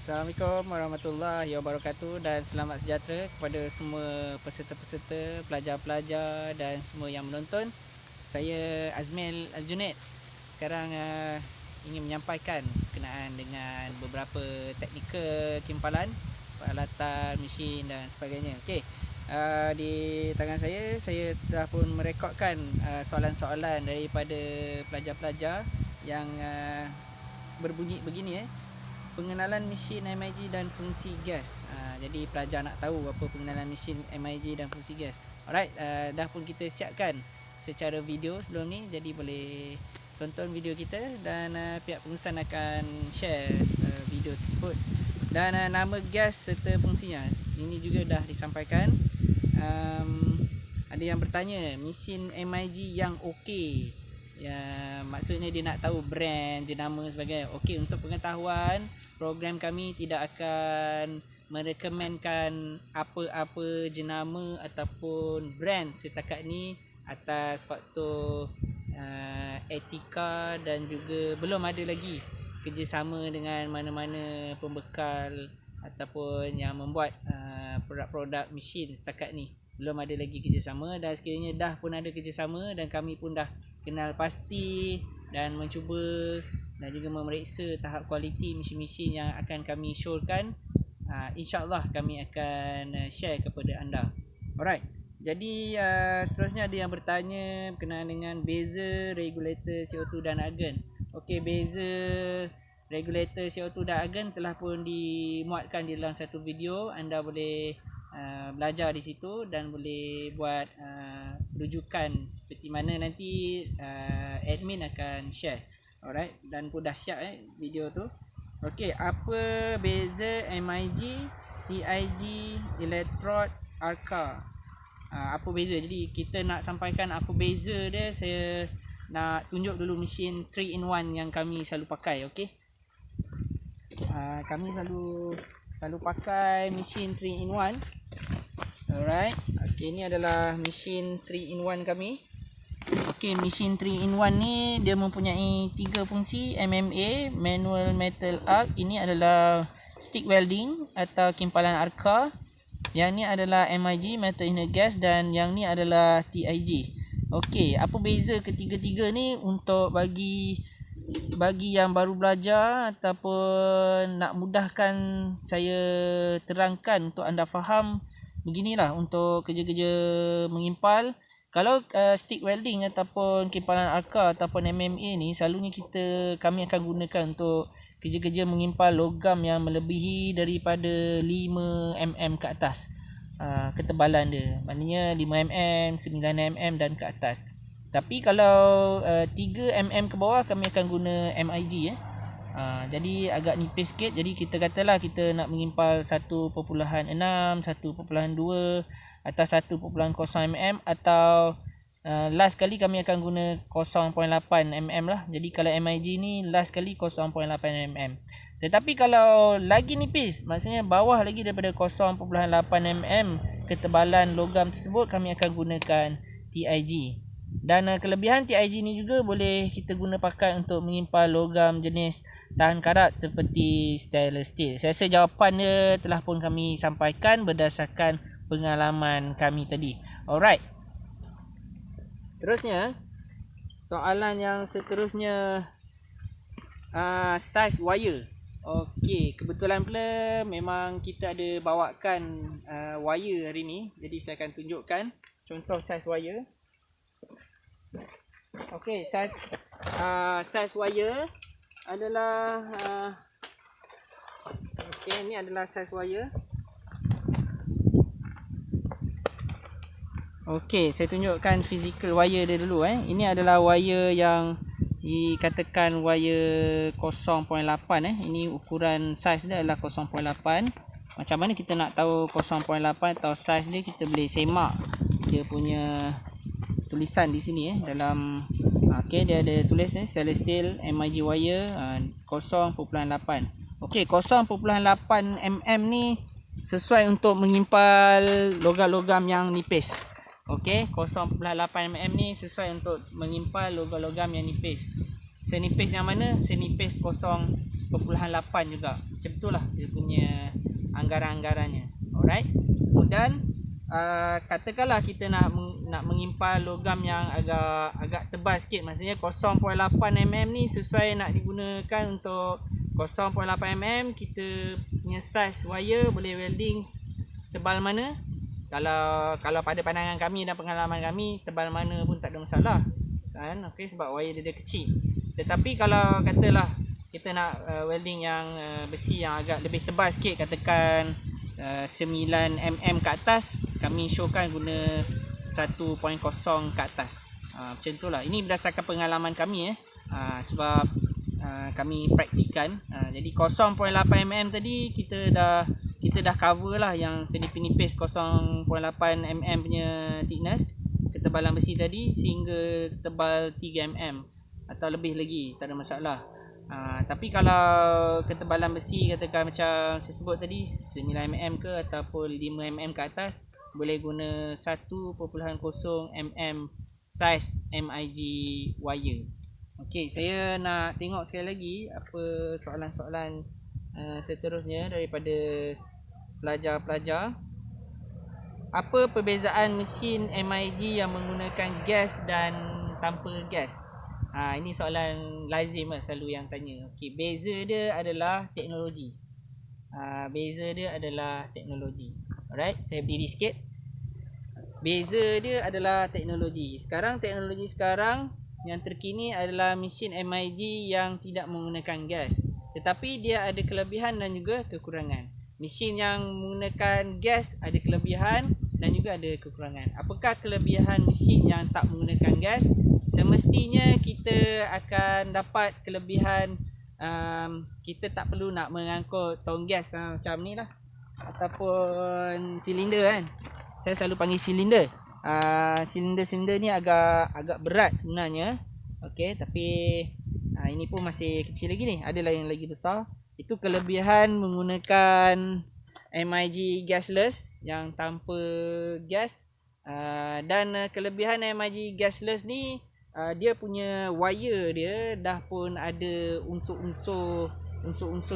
Assalamualaikum warahmatullahi wabarakatuh dan selamat sejahtera kepada semua peserta-peserta, pelajar-pelajar dan semua yang menonton. Saya Azmil Al-Junaid. Sekarang ingin menyampaikan berkenaan dengan beberapa teknikal kimpalan, peralatan, mesin dan sebagainya. Okey. Di tangan saya telah pun merekodkan soalan-soalan daripada pelajar-pelajar yang berbunyi begini. Pengenalan mesin MIG dan fungsi gas. Jadi pelajar nak tahu apa pengenalan mesin MIG dan fungsi gas. Alright, dah pun kita siapkan secara video sebelum ni, jadi boleh tonton video kita dan pihak pengurusan akan share video tersebut. Dan nama gas serta fungsinya ini juga dah disampaikan. Ada yang bertanya mesin MIG yang okey. Ya, maksudnya dia nak tahu brand, jenama sebagainya. Okey, untuk pengetahuan, program kami tidak akan merekomenkan apa-apa jenama ataupun brand setakat ni atas faktor etika, dan juga belum ada lagi kerjasama dengan mana-mana pembekal ataupun yang membuat produk-produk mesin setakat ni. Belum ada lagi kerjasama, dan sekiranya dah pun ada kerjasama dan kami pun dah kenal pasti dan mencuba dan juga memeriksa tahap kualiti mesin-mesin yang akan kami showkan, InsyaAllah kami akan share kepada anda. Alright, jadi seterusnya ada yang bertanya berkenaan dengan beza regulator CO2 dan argon. Okey, beza regulator CO2 dan argon telah pun dimuatkan di dalam satu video. Anda boleh belajar di situ dan boleh buat rujukan seperti mana nanti admin akan share. Alright, dan pun dah siap video tu. Okey, apa beza MIG, TIG, electrode, ARCA? Apa beza? Jadi kita nak sampaikan apa beza dia. Saya nak tunjuk dulu mesin 3-in-1 yang kami selalu pakai. Okey, kami selalu pakai mesin 3-in-1. Alright, okey, ini adalah mesin 3-in-1 kami. Okey, mesin 3-in-1 ni dia mempunyai 3 fungsi: MMA, manual metal arc, ini adalah stick welding atau kimpalan ARCA. Yang ni adalah MIG, metal inert gas, dan yang ni adalah TIG. Okey, apa beza ketiga-tiga ni untuk bagi yang baru belajar ataupun nak mudahkan saya terangkan untuk anda faham. Beginilah untuk kerja-kerja mengimpal. Kalau stick welding ataupun kimpalan ARCA ataupun MMA ni, selalunya kami akan gunakan untuk kerja-kerja mengimpal logam yang melebihi daripada 5mm ke atas ketebalan dia. Maknanya 5mm, 9mm dan ke atas. Tapi kalau 3mm ke bawah, kami akan guna MIG. Jadi agak nipis sikit. Jadi kita katalah kita nak mengimpal 1.6, 1.2 atau 1.0mm, atau last kali kami akan guna 0.8mm lah. Jadi kalau MIG ni last kali 0.8mm. Tetapi kalau lagi nipis, maksudnya bawah lagi daripada 0.8mm ketebalan logam tersebut, kami akan gunakan TIG. Dan kelebihan TIG ni juga boleh kita guna pakai untuk mengimpal logam jenis tahan karat seperti stainless steel. Saya rasa jawapan dia telah pun kami sampaikan berdasarkan pengalaman kami tadi. Alright. Terusnya, soalan yang seterusnya, size wire. Okey, kebetulan pula memang kita ada bawakan wire hari ni. Jadi saya akan tunjukkan contoh size wire. Okey, size wire adalah okey, ini adalah size wire. Okey, saya tunjukkan physical wire dia dulu. Ini adalah wire yang dikatakan wire 0.8. Ini ukuran size dia adalah 0.8. Macam mana kita nak tahu 0.8 atau size dia? Kita boleh semak dia punya tulisan di sini dalam. Okey, dia ada tulis stainless steel MIG wire 0.8. Okey, 0.8mm ni sesuai untuk mengimpal logam-logam yang nipis. Okey, 0.8mm ni sesuai untuk mengimpal logam-logam yang nipis. Senipis yang mana? Senipis 0.8 4.8 juga. Macam itulah dia punya anggaran-anggarannya. Alright. Kemudian katakanlah kita nak mengimpal logam yang agak tebal sikit, maksudnya 0.8 mm ni sesuai nak digunakan untuk 0.8 mm. Kita punya size wire boleh welding tebal mana. Kalau pada pandangan kami dan pengalaman kami, tebal mana pun tak ada masalah kan. Okey, sebab wire dia kecil. Tetapi kalau katalah kita nak welding yang besi yang agak lebih tebal sikit, katakan 9 mm ke atas, kami showkan guna 1.0 ke atas. Macam itulah. Ini berdasarkan pengalaman kami sebab kami praktikan. Jadi 0.8 mm tadi kita dah cover lah yang senipis 0.8 mm punya thickness ketebalan besi tadi sehingga tebal 3 mm atau lebih lagi, tak ada masalah. Tapi kalau ketebalan besi katakan macam saya sebut tadi 9 mm ke ataupun 5 mm ke atas, boleh guna 1.0 mm size MIG wire. Okey, saya nak tengok sekali lagi apa soalan-soalan seterusnya daripada pelajar-pelajar. Apa perbezaan mesin MIG yang menggunakan gas dan tanpa gas? Ini soalan lazim lah, selalu yang tanya. Okey, beza dia adalah teknologi. Alright, saya berdiri sikit. Beza dia adalah teknologi. Teknologi sekarang yang terkini adalah mesin MIG yang tidak menggunakan gas. Tetapi dia ada kelebihan dan juga kekurangan. Mesin yang menggunakan gas ada kelebihan dan juga ada kekurangan. Apakah kelebihan mesin yang tak menggunakan gas? Semestinya kita akan dapat kelebihan, kita tak perlu nak mengangkut tong gas macam ni lah, ataupun silinder kan. Saya selalu panggil silinder. Silinder ni agak berat sebenarnya. Okey, tapi ini pun masih kecil lagi ni. Ada yang lagi besar. Itu kelebihan menggunakan MIG gasless yang tanpa gas. Dan kelebihan MIG gasless ni, dia punya wire dia dah pun ada unsur-unsur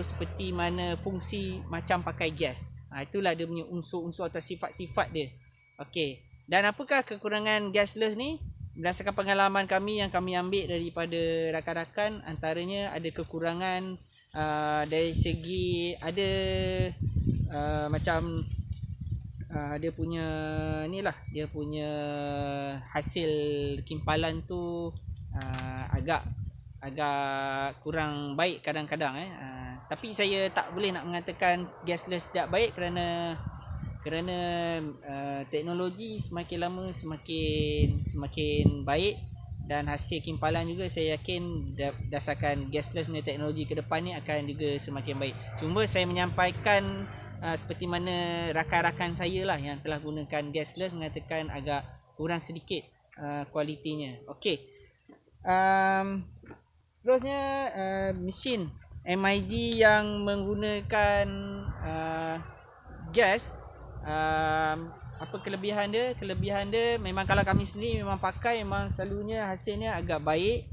seperti mana fungsi macam pakai gas. Itulah dia punya unsur-unsur atau sifat-sifat dia. Okey. Dan apakah kekurangan gasless ni? Berdasarkan pengalaman kami yang kami ambil daripada rakan-rakan, antaranya ada kekurangan dari segi ada macam dia punya ni lah, dia punya hasil kimpalan tu agak kurang baik kadang-kadang tapi saya tak boleh nak mengatakan gasless tidak baik kerana teknologi semakin lama semakin baik, dan hasil kimpalan juga saya yakin berdasarkan gasless ni teknologi ke depan ni akan juga semakin baik. Cuma saya menyampaikan seperti mana rakan-rakan saya lah yang telah gunakan gasless mengatakan agak kurang sedikit kualitinya. Okey. Seterusnya mesin MIG yang menggunakan gas, apa kelebihan dia? Kelebihan dia memang kalau kami sendiri memang pakai, memang selalunya hasilnya agak baik,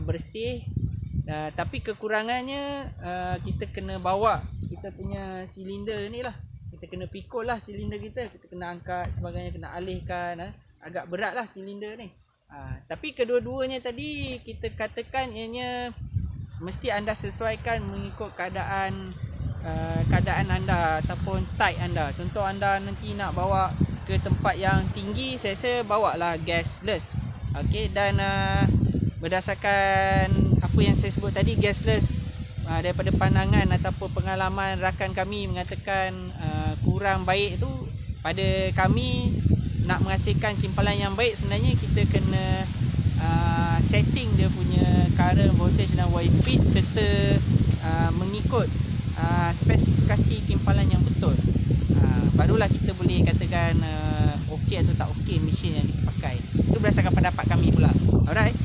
bersih. Tapi kekurangannya kita kena bawa kita punya silinder ni lah, kita kena pikul lah silinder kita kena angkat sebagainya, kena alihkan, agak berat lah silinder ni. Tapi kedua-duanya tadi kita katakan ianya mesti anda sesuaikan mengikut keadaan anda ataupun site anda. Contoh anda nanti nak bawa ke tempat yang tinggi, saya rasa bawalah gasless. Okey, dan berdasarkan apa yang saya sebut tadi, gasless daripada pandangan ataupun pengalaman rakan kami mengatakan kurang baik tu, pada kami nak menghasilkan kimpalan yang baik sebenarnya kita kena setting dia punya current, voltage dan wire speed serta mengikut spesifikasi kimpalan yang betul. Barulah kita boleh katakan okey atau tak okey mesin yang dipakai. Itu berdasarkan pendapat kami pula. Alright.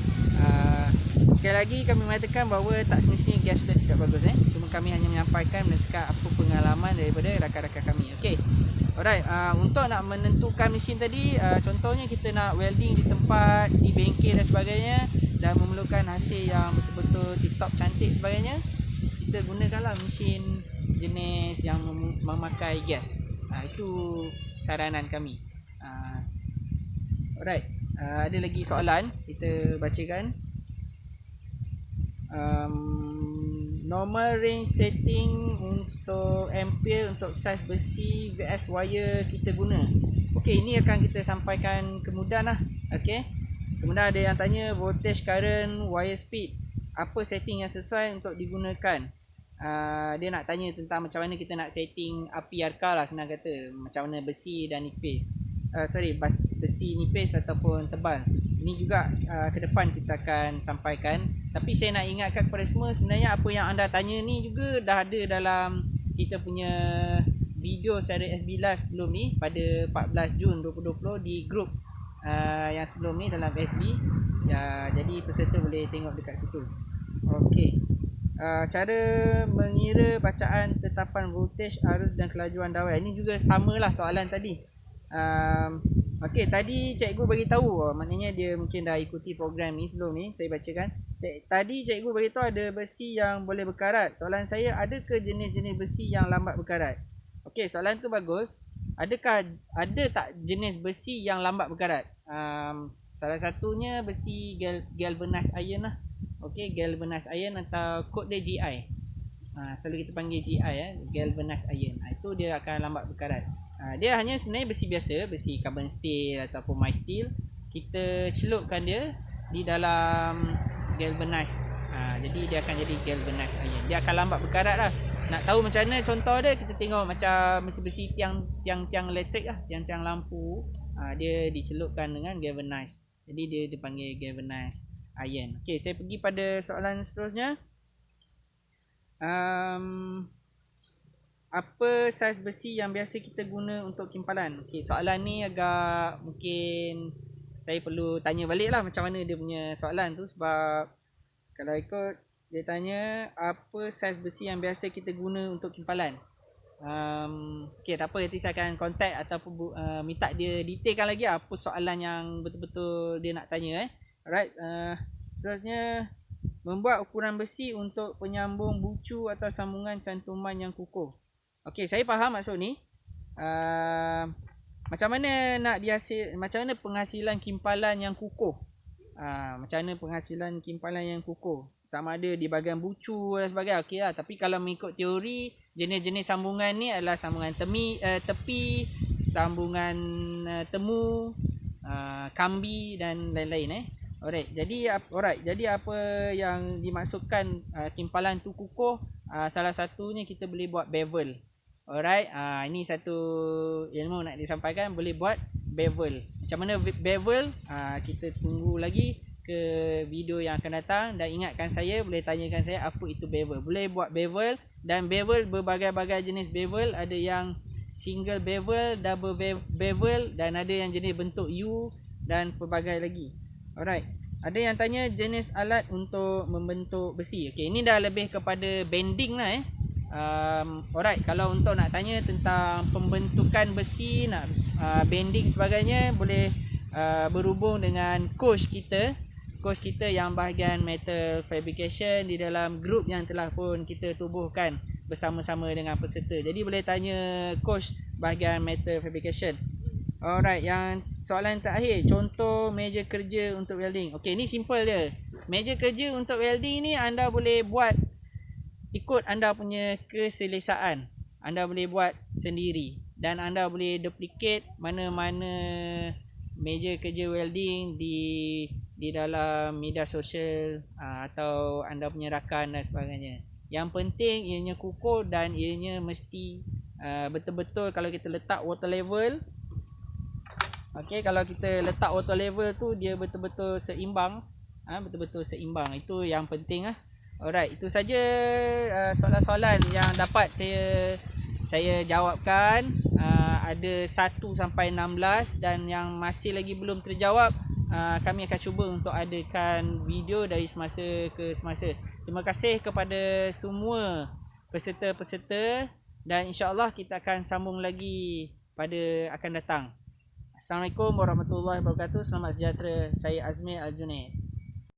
Sekali lagi kami mengatakan bahawa tak semestinya gasless tidak bagus. Cuma kami hanya menyampaikan berdasarkan apa pengalaman daripada rakan-rakan kami. Okey. Alright, untuk nak menentukan mesin tadi, contohnya kita nak welding di tempat, di bengkel dan sebagainya, dan memerlukan hasil yang betul-betul tip top cantik sebagainya, kita gunakanlah mesin jenis yang memakai gas. Itu saranan kami. Alright, ada lagi soalan, kita bacakan. Normal range setting untuk ampere untuk saiz besi vs wire kita guna. Okey, ini akan kita sampaikan kemudahan lah. Okey, kemudian ada yang tanya voltage, current, wire speed, apa setting yang sesuai untuk digunakan. Dia nak tanya tentang macam mana kita nak setting api arka lah, senang kata, macam mana besi dan nipis, besi nipis ataupun tebal. Ini juga ke depan kita akan sampaikan. Tapi saya nak ingatkan kepada semua, sebenarnya apa yang anda tanya ni juga dah ada dalam kita punya video secara FB Live sebelum ni pada 14 Jun 2020 di grup yang sebelum ni dalam FB ya, jadi peserta boleh tengok dekat situ. Okey, cara mengira bacaan tetapan voltage, arus dan kelajuan dawai, ini juga samalah soalan tadi. Okey, tadi cikgu bagi tahu, maknanya dia mungkin dah ikuti program ni sebelum ni, saya bacakan. Tadi cikgu bagi tahu ada besi yang boleh berkarat. Soalan saya, adakah jenis-jenis besi yang lambat berkarat? Okey, soalan tu bagus. Ada tak jenis besi yang lambat berkarat? Salah satunya besi galvanized iron lah. Okey, galvanized iron atau kod dia GI. Selalu kita panggil GI galvanized iron. Itu dia akan lambat berkarat. Dia hanya sebenarnya besi biasa, besi carbon steel ataupun mild steel. Kita celupkan dia di dalam galvanized. Jadi dia akan jadi galvanized iron. Dia akan lambat berkarat lah. Nak tahu macam mana contoh dia, kita tengok macam besi-besi tiang elektrik lah, tiang-tiang lampu. Dia dicelupkan dengan galvanized. Jadi dia dipanggil galvanized iron. Okey, saya pergi pada soalan seterusnya. Apa saiz besi yang biasa kita guna untuk kimpalan? Okey, soalan ni agak mungkin saya perlu tanya balik lah macam mana dia punya soalan tu. Sebab kalau ikut dia tanya apa saiz besi yang biasa kita guna untuk kimpalan. Okey, tak apa, nanti saya akan contact ataupun minta dia detailkan lagi apa soalan yang betul-betul dia nak tanya. Alright, seterusnya, membuat ukuran besi untuk penyambung bucu atau sambungan cantuman yang kukuh. Okey, saya faham maksud ni. Macam mana penghasilan kimpalan yang kukuh? Macam mana penghasilan kimpalan yang kukuh? Sama ada di bahagian bucu dan sebagainya. Okey lah. Tapi kalau mengikut teori, jenis-jenis sambungan ni adalah sambungan tepi, sambungan temu, kambi dan lain-lain. Alright. Jadi apa yang dimaksudkan kimpalan tu kukuh? Salah satunya kita boleh buat bevel. Alright. Ini satu ilmu nak disampaikan, boleh buat bevel. Macam mana bevel? Kita tunggu lagi ke video yang akan datang, dan ingatkan saya, boleh tanyakan saya apa itu bevel. Boleh buat bevel, dan bevel berbagai-bagai jenis bevel. Ada yang single bevel, double bevel, dan ada yang jenis bentuk U dan pelbagai lagi. Alright. Ada yang tanya jenis alat untuk membentuk besi. Okey, ini dah lebih kepada bending lah. Alright, kalau untuk nak tanya tentang pembentukan besi, nak bending sebagainya, boleh berhubung dengan coach kita yang bahagian metal fabrication di dalam grup yang telah pun kita tubuhkan bersama-sama dengan peserta. Jadi boleh tanya coach bahagian metal fabrication. Alright, yang soalan terakhir, contoh meja kerja untuk welding. Okey, ni simple je. Meja kerja untuk welding ni anda boleh buat ikut anda punya keselesaan. Anda boleh buat sendiri, dan anda boleh duplicate mana-mana meja kerja welding di dalam media sosial atau anda punya rakan dan sebagainya. Yang penting ianya kukuh dan ianya mesti betul-betul kalau kita letak water level. Okey, kalau kita letak water level tu dia betul-betul seimbang. Betul-betul seimbang. Itu yang penting . Alright, itu saja soalan-soalan yang dapat saya jawabkan. Ada 1 sampai 16, dan yang masih lagi belum terjawab, kami akan cuba untuk adakan video dari semasa ke semasa. Terima kasih kepada semua peserta-peserta, dan insya-Allah kita akan sambung lagi pada akan datang. Assalamualaikum warahmatullahi wabarakatuh. Selamat sejahtera. Saya Azmi Al-Junaid.